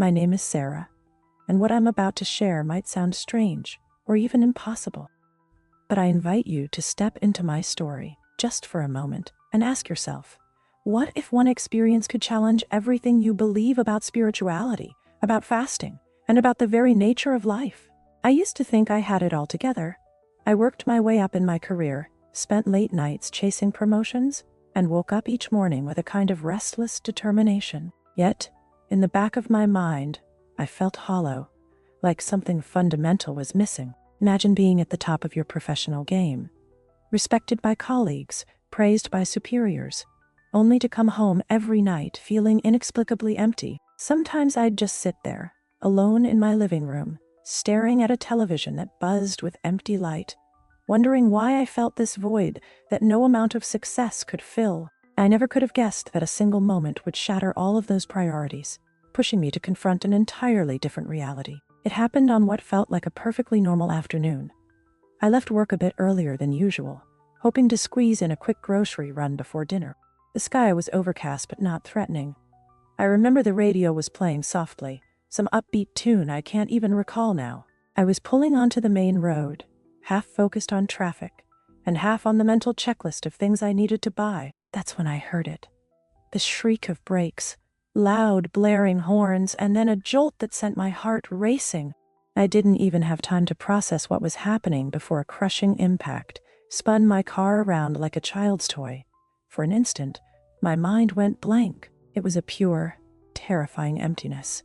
My name is Sarah, and what I'm about to share might sound strange or even impossible. But I invite you to step into my story just for a moment and ask yourself, what if one experience could challenge everything you believe about spirituality, about fasting, and about the very nature of life? I used to think I had it all together. I worked my way up in my career, spent late nights chasing promotions, and woke up each morning with a kind of restless determination. Yet, in the back of my mind, I felt hollow, like something fundamental was missing. Imagine being at the top of your professional game, respected by colleagues, praised by superiors, only to come home every night feeling inexplicably empty. Sometimes I'd just sit there, alone in my living room, staring at a television that buzzed with empty light, wondering why I felt this void that no amount of success could fill. I never could have guessed that a single moment would shatter all of those priorities, pushing me to confront an entirely different reality. It happened on what felt like a perfectly normal afternoon. I left work a bit earlier than usual, hoping to squeeze in a quick grocery run before dinner. The sky was overcast but not threatening. I remember the radio was playing softly, some upbeat tune I can't even recall now. I was pulling onto the main road, half focused on traffic, and half on the mental checklist of things I needed to buy. That's when I heard it. The shriek of brakes, loud blaring horns, and then a jolt that sent my heart racing. I didn't even have time to process what was happening before a crushing impact spun my car around like a child's toy. For an instant, my mind went blank. It was a pure, terrifying emptiness.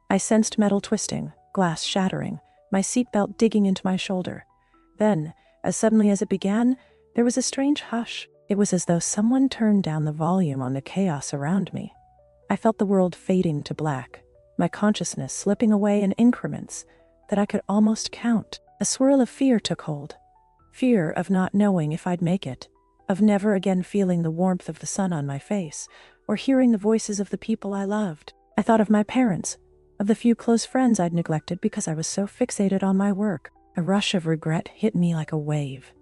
I sensed metal twisting, glass shattering, my seatbelt digging into my shoulder. Then, as suddenly as it began, there was a strange hush. It was as though someone turned down the volume on the chaos around me. I felt the world fading to black, my consciousness slipping away in increments that I could almost count. A swirl of fear took hold. Fear of not knowing if I'd make it, of never again feeling the warmth of the sun on my face, or hearing the voices of the people I loved. I thought of my parents, of the few close friends I'd neglected because I was so fixated on my work. A rush of regret hit me like a wave.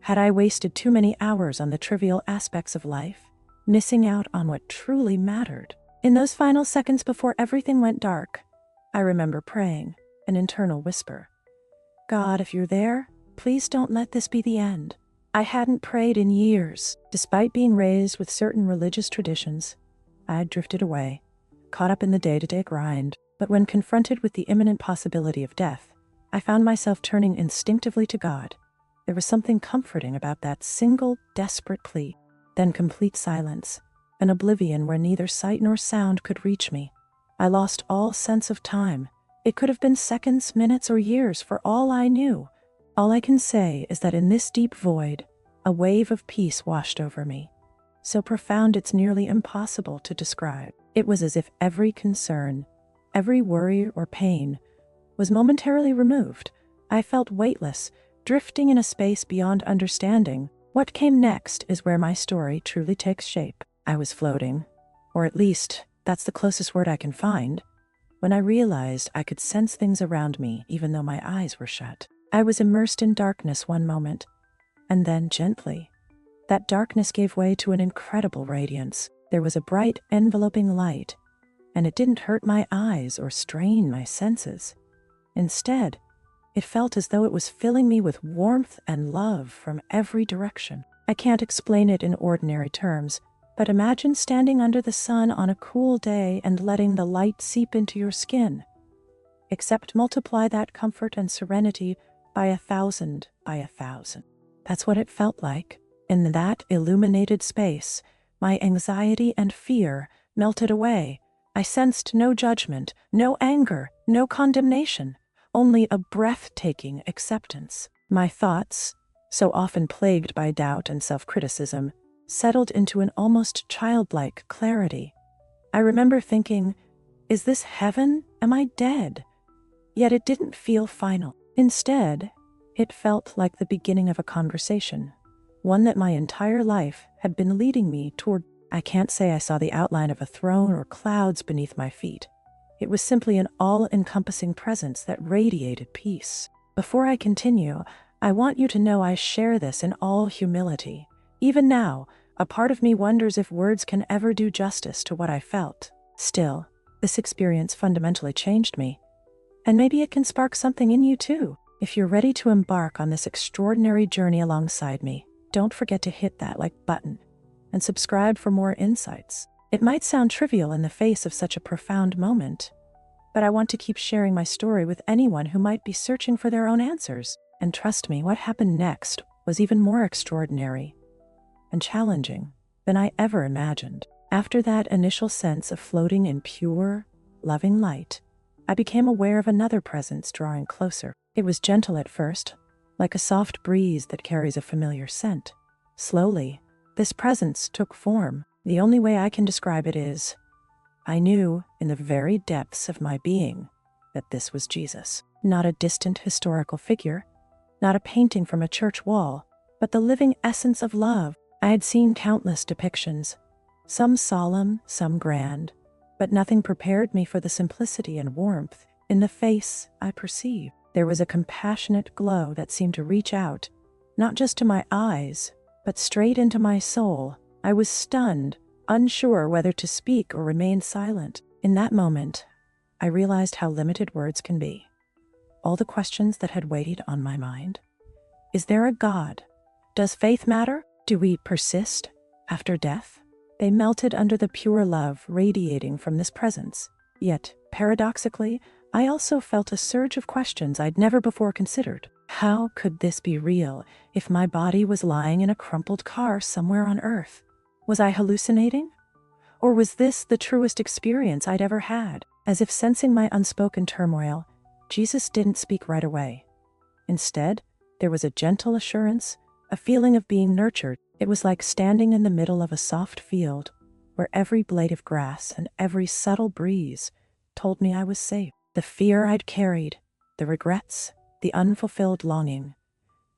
Had I wasted too many hours on the trivial aspects of life, missing out on what truly mattered? In those final seconds before everything went dark, I remember praying, an internal whisper. God, if you're there, please don't let this be the end. I hadn't prayed in years. Despite being raised with certain religious traditions, I'd drifted away, caught up in the day-to-day grind. But when confronted with the imminent possibility of death, I found myself turning instinctively to God. There was something comforting about that single, desperate plea. Then complete silence, an oblivion where neither sight nor sound could reach me. I lost all sense of time. It could have been seconds, minutes, or years for all I knew. All I can say is that in this deep void, a wave of peace washed over me. So profound it's nearly impossible to describe. It was as if every concern, every worry or pain was momentarily removed. I felt weightless, drifting in a space beyond understanding. What came next is where my story truly takes shape. I was floating, or at least that's the closest word I can find, when I realized I could sense things around me even though my eyes were shut. I was immersed in darkness one moment, and then gently, that darkness gave way to an incredible radiance. There was a bright, enveloping light, and it didn't hurt my eyes or strain my senses. Instead, it felt as though it was filling me with warmth and love from every direction. I can't explain it in ordinary terms, but imagine standing under the sun on a cool day and letting the light seep into your skin. Except multiply that comfort and serenity by 1,000 by 1,000. That's what it felt like. In that illuminated space, my anxiety and fear melted away. I sensed no judgment, no anger, no condemnation, only a breathtaking acceptance. My thoughts, so often plagued by doubt and self-criticism, settled into an almost childlike clarity. I remember thinking, is this heaven? Am I dead? Yet it didn't feel final. Instead, it felt like the beginning of a conversation, one that my entire life had been leading me toward. I can't say I saw the outline of a throne or clouds beneath my feet. It was simply an all-encompassing presence that radiated peace. Before I continue, I want you to know I share this in all humility. Even now, a part of me wonders if words can ever do justice to what I felt. Still, This experience fundamentally changed me, and maybe it can spark something in you too. If you're ready to embark on this extraordinary journey alongside me, don't forget to hit that like button and subscribe for more insights. It might sound trivial in the face of such a profound moment, but I want to keep sharing my story with anyone who might be searching for their own answers. And trust me, what happened next was even more extraordinary and challenging than I ever imagined. After that initial sense of floating in pure, loving light, I became aware of another presence drawing closer. It was gentle at first, like a soft breeze that carries a familiar scent. Slowly, this presence took form. The only way I can describe it is, I knew in the very depths of my being that this was Jesus. Not a distant historical figure, not a painting from a church wall, but the living essence of love. I had seen countless depictions, some solemn, some grand, but nothing prepared me for the simplicity and warmth in the face I perceived. There was a compassionate glow that seemed to reach out, not just to my eyes, but straight into my soul. I was stunned, unsure whether to speak or remain silent. In that moment, I realized how limited words can be. All the questions that had weighed on my mind. Is there a God? Does faith matter? Do we persist after death? They melted under the pure love radiating from this presence. Yet, paradoxically, I also felt a surge of questions I'd never before considered. How could this be real if my body was lying in a crumpled car somewhere on Earth? Was I hallucinating? Or was this the truest experience I'd ever had? As if sensing my unspoken turmoil, Jesus didn't speak right away. Instead, there was a gentle assurance, a feeling of being nurtured. It was like standing in the middle of a soft field, where every blade of grass and every subtle breeze told me I was safe. The fear I'd carried, the regrets, the unfulfilled longing,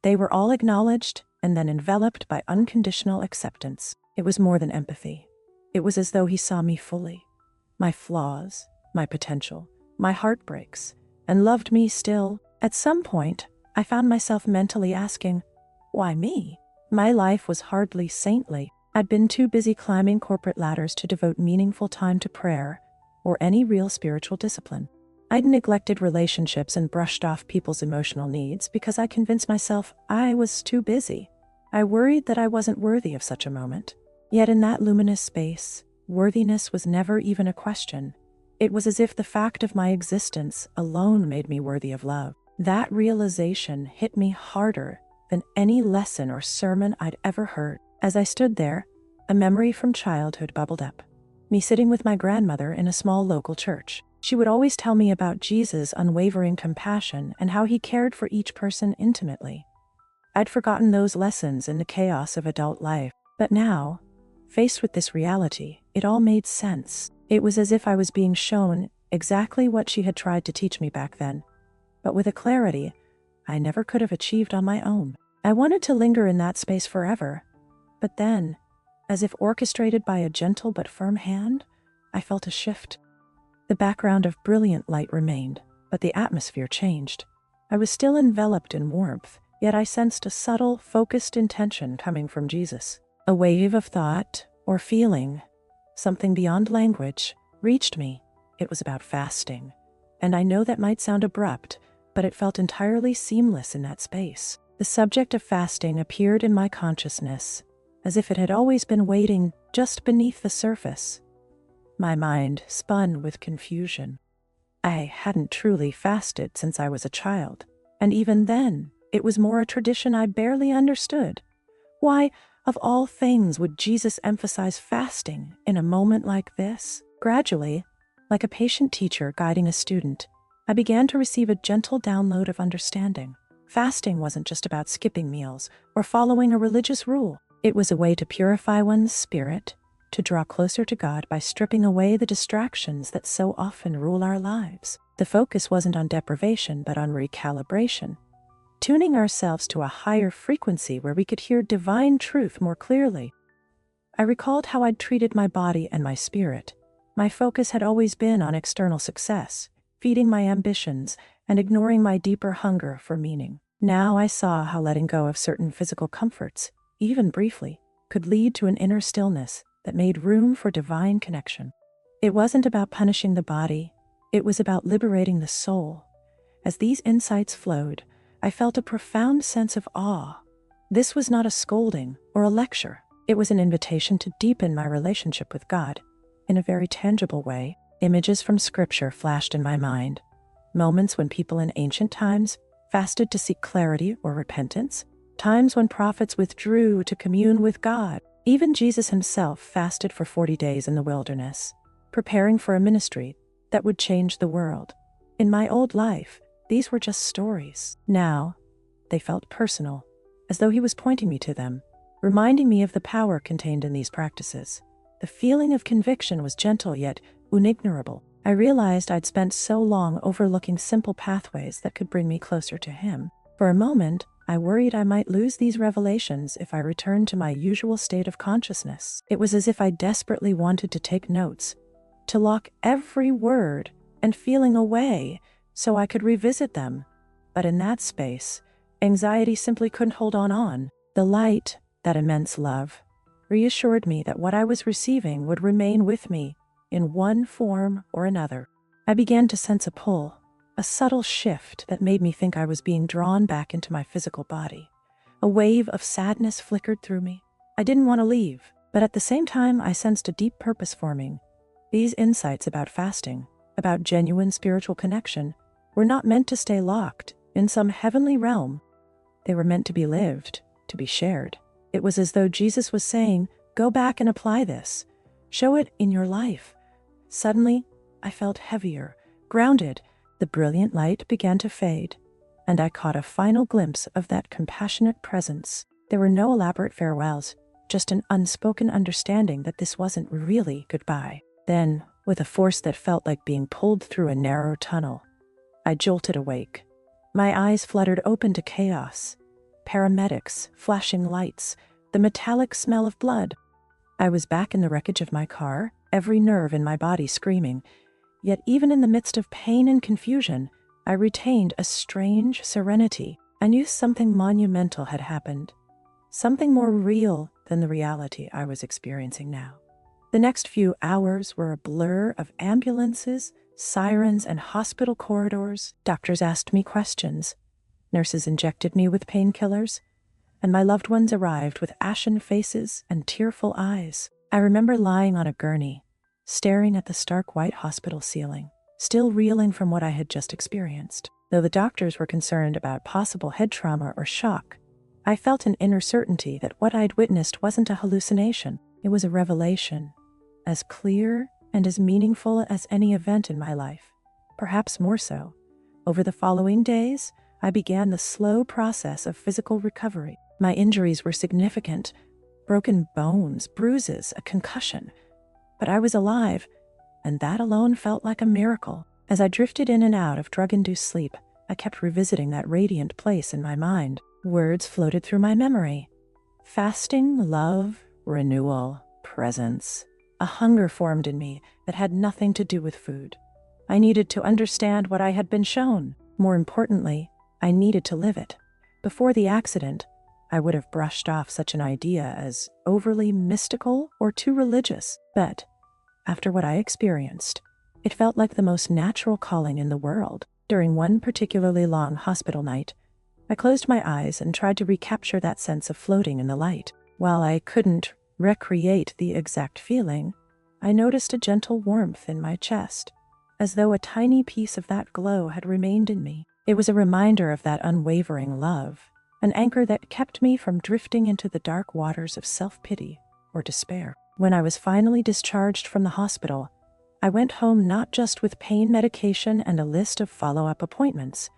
they were all acknowledged and then enveloped by unconditional acceptance. It was more than empathy. It was as though he saw me fully, my flaws, my potential, my heartbreaks, and loved me still. At some point, I found myself mentally asking, why me? My life was hardly saintly. I'd been too busy climbing corporate ladders to devote meaningful time to prayer or any real spiritual discipline. I'd neglected relationships and brushed off people's emotional needs because I convinced myself I was too busy. I worried that I wasn't worthy of such a moment. Yet in that luminous space, worthiness was never even a question. It was as if the fact of my existence alone made me worthy of love. That realization hit me harder than any lesson or sermon I'd ever heard. As I stood there, a memory from childhood bubbled up. Me sitting with my grandmother in a small local church. She would always tell me about Jesus' unwavering compassion and how he cared for each person intimately. I'd forgotten those lessons in the chaos of adult life, but now, faced with this reality, it all made sense. It was as if I was being shown exactly what she had tried to teach me back then, but with a clarity I never could have achieved on my own. I wanted to linger in that space forever, but then, as if orchestrated by a gentle but firm hand, I felt a shift. The background of brilliant light remained, but the atmosphere changed. I was still enveloped in warmth, yet I sensed a subtle, focused intention coming from Jesus. A wave of thought or feeling, something beyond language, reached me. It was about fasting, and I know that might sound abrupt, but it felt entirely seamless in that space. The subject of fasting appeared in my consciousness, as if it had always been waiting just beneath the surface. My mind spun with confusion. I hadn't truly fasted since I was a child, and even then, it was more a tradition I barely understood. Why, of all things, would Jesus emphasize fasting in a moment like this? Gradually, like a patient teacher guiding a student, I began to receive a gentle download of understanding. Fasting wasn't just about skipping meals or following a religious rule. It was a way to purify one's spirit, to draw closer to God by stripping away the distractions that so often rule our lives. The focus wasn't on deprivation, but on recalibration, tuning ourselves to a higher frequency where we could hear divine truth more clearly. I recalled how I'd treated my body and my spirit. My focus had always been on external success, feeding my ambitions and ignoring my deeper hunger for meaning. Now I saw how letting go of certain physical comforts, even briefly, could lead to an inner stillness that made room for divine connection. It wasn't about punishing the body, it was about liberating the soul. As these insights flowed, I felt a profound sense of awe. This was not a scolding or a lecture. It was an invitation to deepen my relationship with God. In a very tangible way, images from Scripture flashed in my mind. Moments when people in ancient times fasted to seek clarity or repentance. Times when prophets withdrew to commune with God. Even Jesus himself fasted for 40 days in the wilderness, preparing for a ministry that would change the world. In my old life, these were just stories. Now, they felt personal, as though he was pointing me to them, reminding me of the power contained in these practices. The feeling of conviction was gentle yet unignorable. I realized I'd spent so long overlooking simple pathways that could bring me closer to him. For a moment, I worried I might lose these revelations if I returned to my usual state of consciousness. It was as if I desperately wanted to take notes, to lock every word and feeling away so I could revisit them. But in that space, anxiety simply couldn't hold on. The light, that immense love, reassured me that what I was receiving would remain with me in one form or another. I began to sense a pull, a subtle shift that made me think I was being drawn back into my physical body. A wave of sadness flickered through me. I didn't want to leave, but at the same time I sensed a deep purpose forming. These insights about fasting, about genuine spiritual connection, were not meant to stay locked in some heavenly realm. They were meant to be lived, to be shared. It was as though Jesus was saying, "Go back and apply this. Show it in your life." Suddenly, I felt heavier, grounded. The brilliant light began to fade, and I caught a final glimpse of that compassionate presence. There were no elaborate farewells, just an unspoken understanding that this wasn't really goodbye. Then, with a force that felt like being pulled through a narrow tunnel, I jolted awake. My eyes fluttered open to chaos. Paramedics, flashing lights, the metallic smell of blood. I was back in the wreckage of my car, every nerve in my body screaming. Yet even in the midst of pain and confusion, I retained a strange serenity. I knew something monumental had happened, something more real than the reality I was experiencing now. The next few hours were a blur of ambulances, sirens, and hospital corridors. Doctors asked me questions. Nurses injected me with painkillers, and my loved ones arrived with ashen faces and tearful eyes. I remember lying on a gurney, staring at the stark white hospital ceiling, still reeling from what I had just experienced. Though the doctors were concerned about possible head trauma or shock, I felt an inner certainty that what I'd witnessed wasn't a hallucination. It was a revelation, as clear and as meaningful as any event in my life, perhaps more so. Over the following days, I began the slow process of physical recovery. My injuries were significant: broken bones, bruises, a concussion. But I was alive, and that alone felt like a miracle. As I drifted in and out of drug-induced sleep, I kept revisiting that radiant place in my mind. Words floated through my memory: fasting, love, renewal, presence. A hunger formed in me that had nothing to do with food. I needed to understand what I had been shown. More importantly, I needed to live it. Before the accident, I would have brushed off such an idea as overly mystical or too religious. But after what I experienced, it felt like the most natural calling in the world. During one particularly long hospital night, I closed my eyes and tried to recapture that sense of floating in the light. While I couldn't recreate the exact feeling, I noticed a gentle warmth in my chest, as though a tiny piece of that glow had remained in me. It was a reminder of that unwavering love, an anchor that kept me from drifting into the dark waters of self-pity or despair. When I was finally discharged from the hospital, I went home not just with pain medication and a list of follow-up appointments,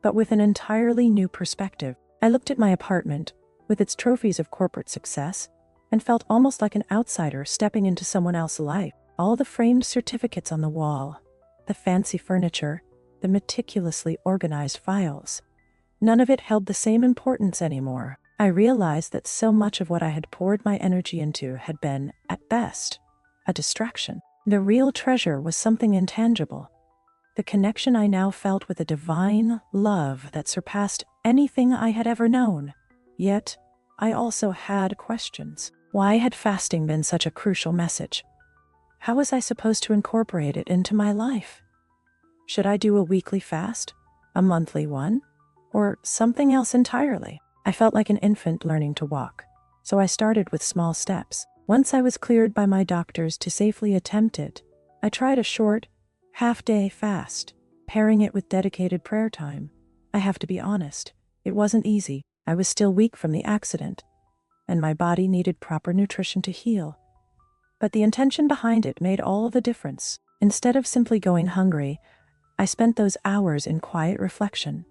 but with an entirely new perspective. I looked at my apartment, with its trophies of corporate success, and felt almost like an outsider stepping into someone else's life. All the framed certificates on the wall, the fancy furniture, the meticulously organized files. None of it held the same importance anymore. I realized that so much of what I had poured my energy into had been, at best, a distraction. The real treasure was something intangible. The connection I now felt with a divine love that surpassed anything I had ever known. Yet, I also had questions. Why had fasting been such a crucial message? How was I supposed to incorporate it into my life? Should I do a weekly fast? A monthly one? Or something else entirely? I felt like an infant learning to walk, so I started with small steps. Once I was cleared by my doctors to safely attempt it, I tried a short, half-day fast, pairing it with dedicated prayer time. I have to be honest, it wasn't easy. I was still weak from the accident, and my body needed proper nutrition to heal. But the intention behind it made all the difference. Instead of simply going hungry, I spent those hours in quiet reflection,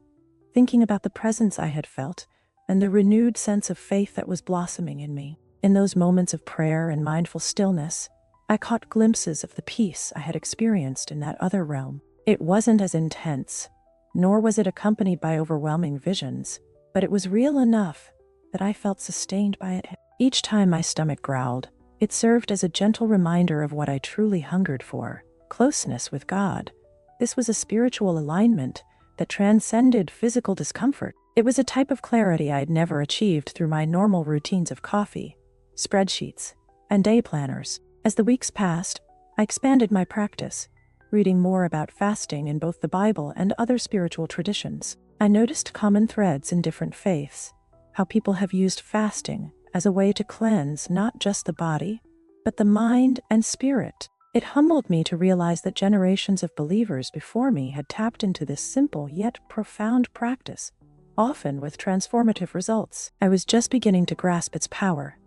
thinking about the presence I had felt and the renewed sense of faith that was blossoming in me. In those moments of prayer and mindful stillness, I caught glimpses of the peace I had experienced in that other realm. It wasn't as intense, nor was it accompanied by overwhelming visions, but it was real enough that I felt sustained by it. Each time my stomach growled, it served as a gentle reminder of what I truly hungered for: closeness with God. This was a spiritual alignment that transcended physical discomfort. It was a type of clarity I had never achieved through my normal routines of coffee, spreadsheets, and day planners. As the weeks passed, I expanded my practice, reading more about fasting in both the Bible and other spiritual traditions. I noticed common threads in different faiths, how people have used fasting as a way to cleanse not just the body, but the mind and spirit. It humbled me to realize that generations of believers before me had tapped into this simple yet profound practice, often with transformative results. I was just beginning to grasp its power.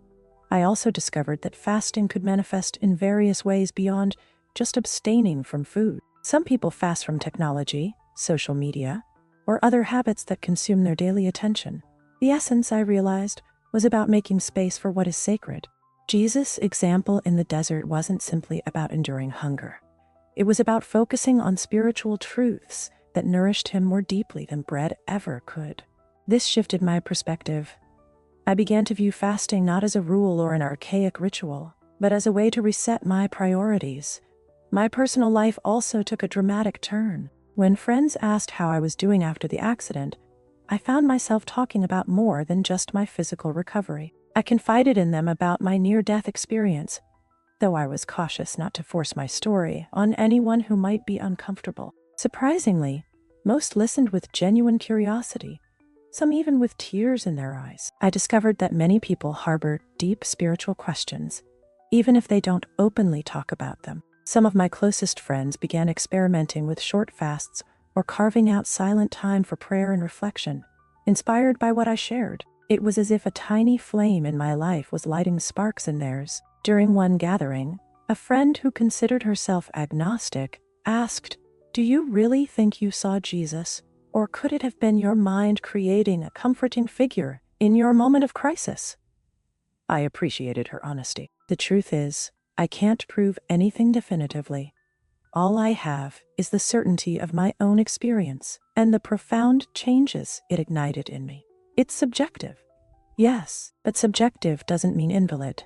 I also discovered that fasting could manifest in various ways beyond just abstaining from food. Some people fast from technology, social media, or other habits that consume their daily attention. The essence, I realized, was about making space for what is sacred. Jesus' example in the desert wasn't simply about enduring hunger. It was about focusing on spiritual truths that nourished him more deeply than bread ever could. This shifted my perspective. I began to view fasting not as a rule or an archaic ritual, but as a way to reset my priorities. My personal life also took a dramatic turn. When friends asked how I was doing after the accident, I found myself talking about more than just my physical recovery. I confided in them about my near-death experience, though I was cautious not to force my story on anyone who might be uncomfortable. Surprisingly, most listened with genuine curiosity, some even with tears in their eyes. I discovered that many people harbor deep spiritual questions, even if they don't openly talk about them. Some of my closest friends began experimenting with short fasts or carving out silent time for prayer and reflection, inspired by what I shared. It was as if a tiny flame in my life was lighting sparks in theirs. During one gathering, a friend who considered herself agnostic asked, "Do you really think you saw Jesus? Or could it have been your mind creating a comforting figure in your moment of crisis?" I appreciated her honesty. The truth is, I can't prove anything definitively. All I have is the certainty of my own experience and the profound changes it ignited in me. It's subjective. Yes, but subjective doesn't mean invalid.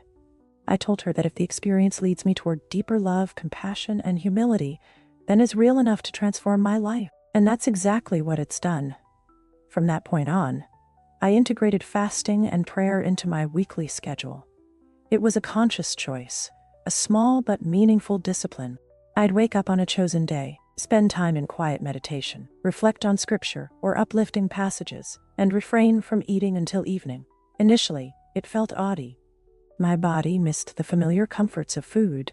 I told her that if the experience leads me toward deeper love, compassion, and humility, then it's real enough to transform my life. And that's exactly what it's done. From that point on, I integrated fasting and prayer into my weekly schedule. It was a conscious choice, a small but meaningful discipline. I'd wake up on a chosen day, spend time in quiet meditation, reflect on scripture or uplifting passages, and refrain from eating until evening. Initially, it felt odd. My body missed the familiar comforts of food,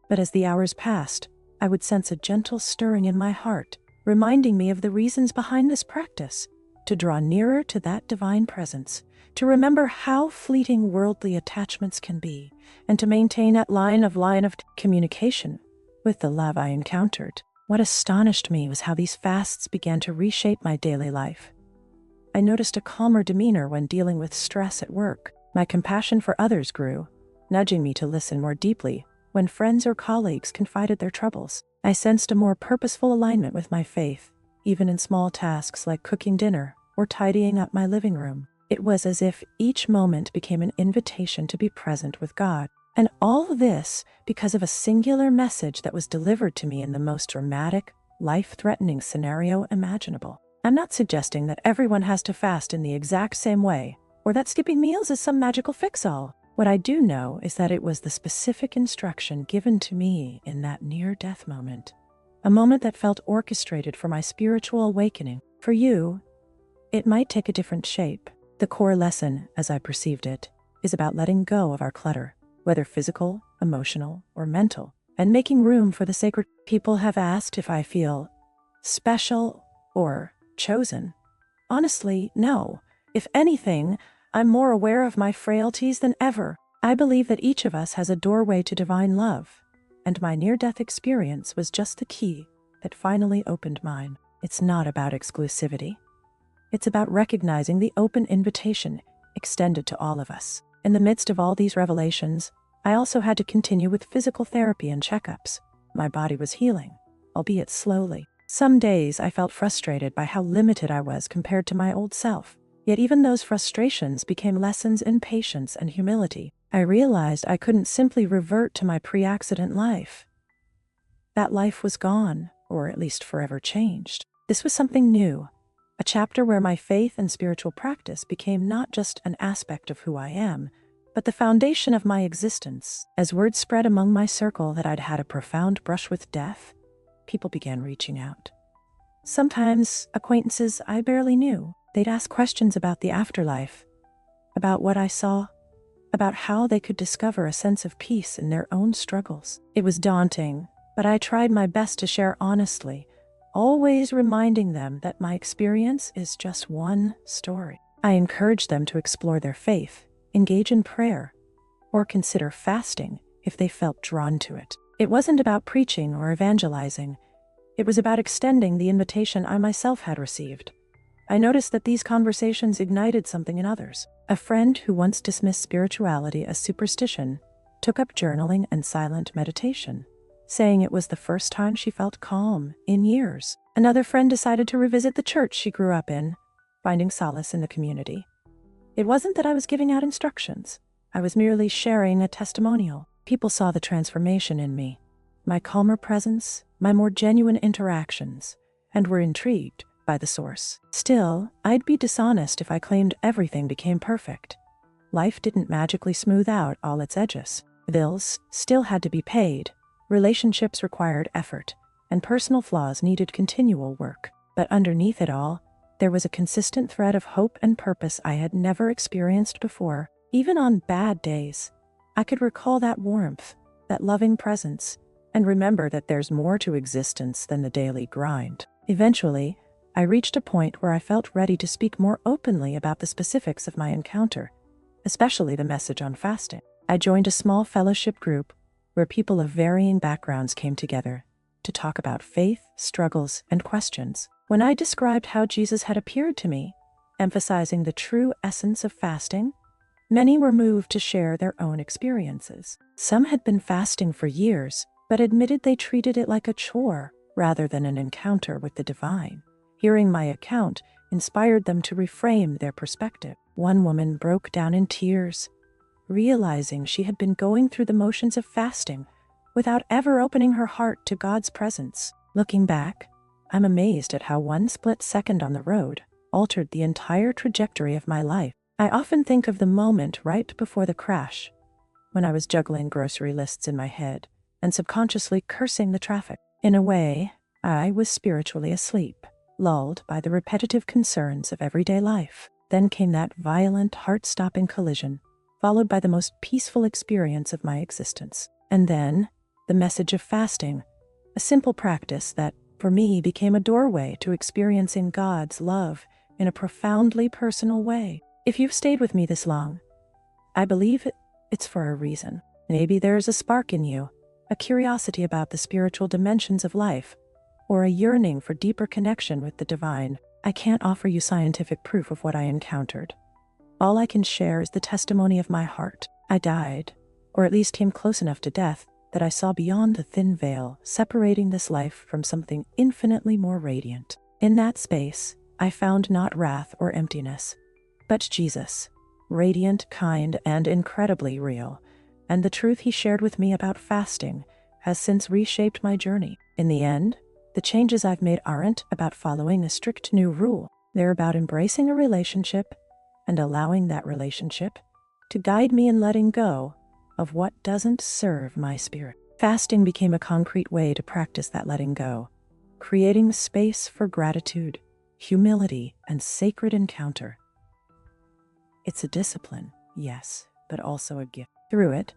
but as the hours passed, I would sense a gentle stirring in my heart, reminding me of the reasons behind this practice: to draw nearer to that divine presence, to remember how fleeting worldly attachments can be, and to maintain that line of communication with the love I encountered. What astonished me was how these fasts began to reshape my daily life. I noticed a calmer demeanor when dealing with stress at work. My compassion for others grew, nudging me to listen more deeply when friends or colleagues confided their troubles. I sensed a more purposeful alignment with my faith, even in small tasks like cooking dinner or tidying up my living room. It was as if each moment became an invitation to be present with God. And all this because of a singular message that was delivered to me in the most dramatic, life-threatening scenario imaginable. I'm not suggesting that everyone has to fast in the exact same way, or that skipping meals is some magical fix-all. What I do know is that it was the specific instruction given to me in that near-death moment, a moment that felt orchestrated for my spiritual awakening. For you, it might take a different shape. The core lesson, as I perceived it, is about letting go of our clutter, whether physical, emotional, or mental, and making room for the sacred. People have asked if I feel special or chosen. Honestly, no. If anything, I'm more aware of my frailties than ever. I believe that each of us has a doorway to divine love, and my near-death experience was just the key that finally opened mine. It's not about exclusivity. It's about recognizing the open invitation extended to all of us. In the midst of all these revelations, I also had to continue with physical therapy and checkups. My body was healing, albeit slowly. Some days I felt frustrated by how limited I was compared to my old self. Yet even those frustrations became lessons in patience and humility. I realized I couldn't simply revert to my pre-accident life. That life was gone, or at least forever changed. This was something new, a chapter where my faith and spiritual practice became not just an aspect of who I am, but the foundation of my existence. As word spread among my circle that I'd had a profound brush with death, people began reaching out. Sometimes acquaintances I barely knew. They'd ask questions about the afterlife, about what I saw, about how they could discover a sense of peace in their own struggles. It was daunting, but I tried my best to share honestly, always reminding them that my experience is just one story. I encouraged them to explore their faith, engage in prayer, or consider fasting if they felt drawn to it. It wasn't about preaching or evangelizing. It was about extending the invitation I myself had received. I noticed that these conversations ignited something in others. A friend who once dismissed spirituality as superstition took up journaling and silent meditation, saying it was the first time she felt calm in years. Another friend decided to revisit the church she grew up in, finding solace in the community. It wasn't that I was giving out instructions. I was merely sharing a testimonial. People saw the transformation in me, my calmer presence, my more genuine interactions, and were intrigued by the source. Still, I'd be dishonest if I claimed everything became perfect. Life didn't magically smooth out all its edges. Bills still had to be paid, relationships required effort, and personal flaws needed continual work. But underneath it all, there was a consistent thread of hope and purpose I had never experienced before. Even on bad days, I could recall that warmth, that loving presence, and remember that there's more to existence than the daily grind. Eventually, I reached a point where I felt ready to speak more openly about the specifics of my encounter, especially the message on fasting. I joined a small fellowship group where people of varying backgrounds came together to talk about faith, struggles, and questions. When I described how Jesus had appeared to me, emphasizing the true essence of fasting, many were moved to share their own experiences. Some had been fasting for years, but admitted they treated it like a chore rather than an encounter with the divine. Hearing my account inspired them to reframe their perspective. One woman broke down in tears, realizing she had been going through the motions of fasting without ever opening her heart to God's presence. Looking back, I'm amazed at how one split second on the road altered the entire trajectory of my life. I often think of the moment right before the crash, when I was juggling grocery lists in my head and subconsciously cursing the traffic. In a way, I was spiritually asleep, lulled by the repetitive concerns of everyday life. Then came that violent, heart-stopping collision, followed by the most peaceful experience of my existence. And then, the message of fasting, a simple practice that, for me, became a doorway to experiencing God's love in a profoundly personal way. If you've stayed with me this long, I believe it's for a reason. Maybe there's a spark in you, a curiosity about the spiritual dimensions of life, or a yearning for deeper connection with the divine. I can't offer you scientific proof of what I encountered. All I can share is the testimony of my heart. I died, or at least came close enough to death, that I saw beyond the thin veil separating this life from something infinitely more radiant. In that space, I found not wrath or emptiness, but Jesus, radiant, kind, and incredibly real. And the truth he shared with me about fasting has since reshaped my journey. In the end, the changes I've made aren't about following a strict new rule. They're about embracing a relationship and allowing that relationship to guide me in letting go of what doesn't serve my spirit. Fasting became a concrete way to practice that letting go, creating space for gratitude, humility, and sacred encounter. It's a discipline, yes, but also a gift. Through it,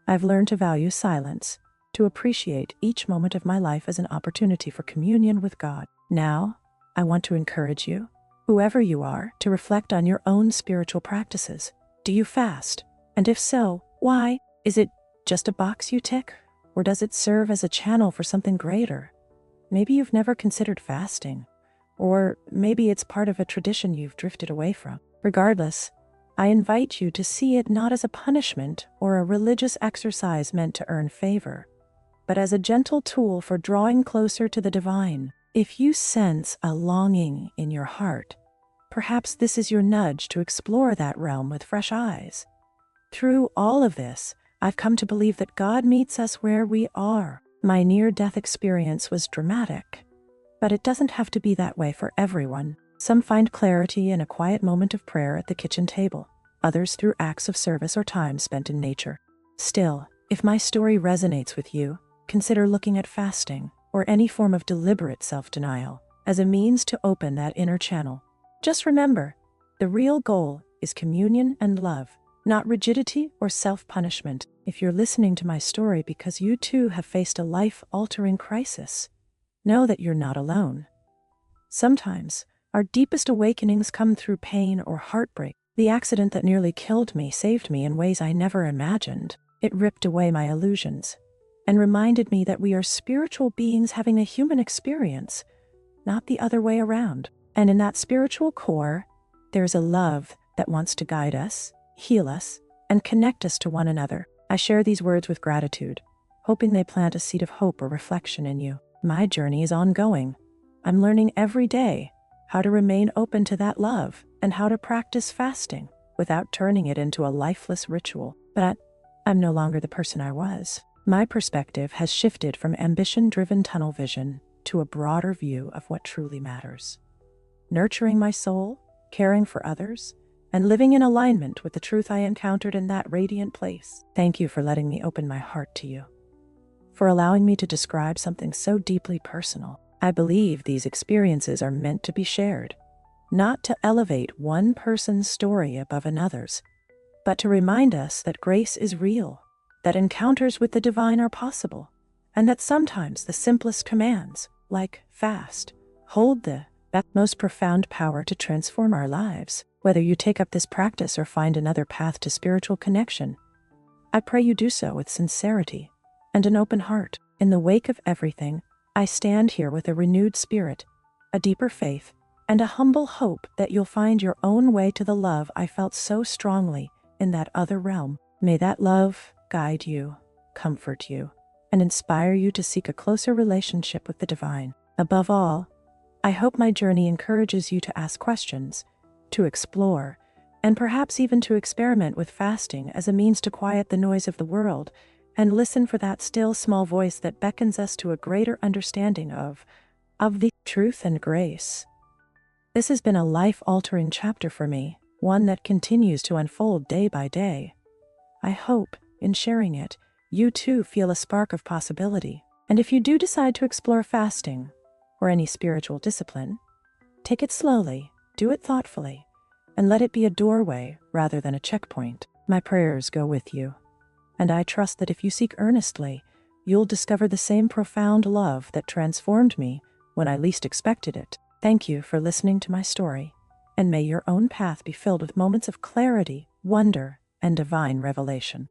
I've learned to value silence, to appreciate each moment of my life as an opportunity for communion with God. Now, I want to encourage you, whoever you are, to reflect on your own spiritual practices. Do you fast? And if so, why? Is it just a box you tick? Or does it serve as a channel for something greater? Maybe you've never considered fasting, or maybe it's part of a tradition you've drifted away from. Regardless, I invite you to see it not as a punishment or a religious exercise meant to earn favor, but as a gentle tool for drawing closer to the divine. If you sense a longing in your heart, perhaps this is your nudge to explore that realm with fresh eyes. Through all of this, I've come to believe that God meets us where we are. My near-death experience was dramatic, but it doesn't have to be that way for everyone. Some find clarity in a quiet moment of prayer at the kitchen table, others through acts of service or time spent in nature. Still, if my story resonates with you, consider looking at fasting, or any form of deliberate self-denial, as a means to open that inner channel. Just remember, the real goal is communion and love, not rigidity or self-punishment. If you're listening to my story because you too have faced a life-altering crisis, know that you're not alone. Sometimes, our deepest awakenings come through pain or heartbreak. The accident that nearly killed me saved me in ways I never imagined. It ripped away my illusions and reminded me that we are spiritual beings having a human experience, not the other way around. And in that spiritual core, there's a love that wants to guide us, heal us, and connect us to one another. I share these words with gratitude, hoping they plant a seed of hope or reflection in you. My journey is ongoing. I'm learning every day how to remain open to that love and how to practice fasting without turning it into a lifeless ritual. But I'm no longer the person I was. My perspective has shifted from ambition-driven tunnel vision to a broader view of what truly matters. Nurturing my soul, caring for others, and living in alignment with the truth I encountered in that radiant place. Thank you for letting me open my heart to you, for allowing me to describe something so deeply personal. I believe these experiences are meant to be shared, not to elevate one person's story above another's, but to remind us that grace is real, that encounters with the divine are possible, and that sometimes the simplest commands, like fast, hold the most profound power to transform our lives. Whether you take up this practice or find another path to spiritual connection, I pray you do so with sincerity and an open heart. In the wake of everything, I stand here with a renewed spirit, a deeper faith, and a humble hope that you'll find your own way to the love I felt so strongly in that other realm. May that love guide you, comfort you, and inspire you to seek a closer relationship with the divine. Above all, I hope my journey encourages you to ask questions, to explore, and perhaps even to experiment with fasting as a means to quiet the noise of the world and listen for that still small voice that beckons us to a greater understanding of the truth and grace. This has been a life-altering chapter for me, one that continues to unfold day by day. I hope, in sharing it, you too feel a spark of possibility. And if you do decide to explore fasting, or any spiritual discipline, take it slowly, do it thoughtfully, and let it be a doorway rather than a checkpoint. My prayers go with you, and I trust that if you seek earnestly, you'll discover the same profound love that transformed me when I least expected it. Thank you for listening to my story, and may your own path be filled with moments of clarity, wonder, and divine revelation.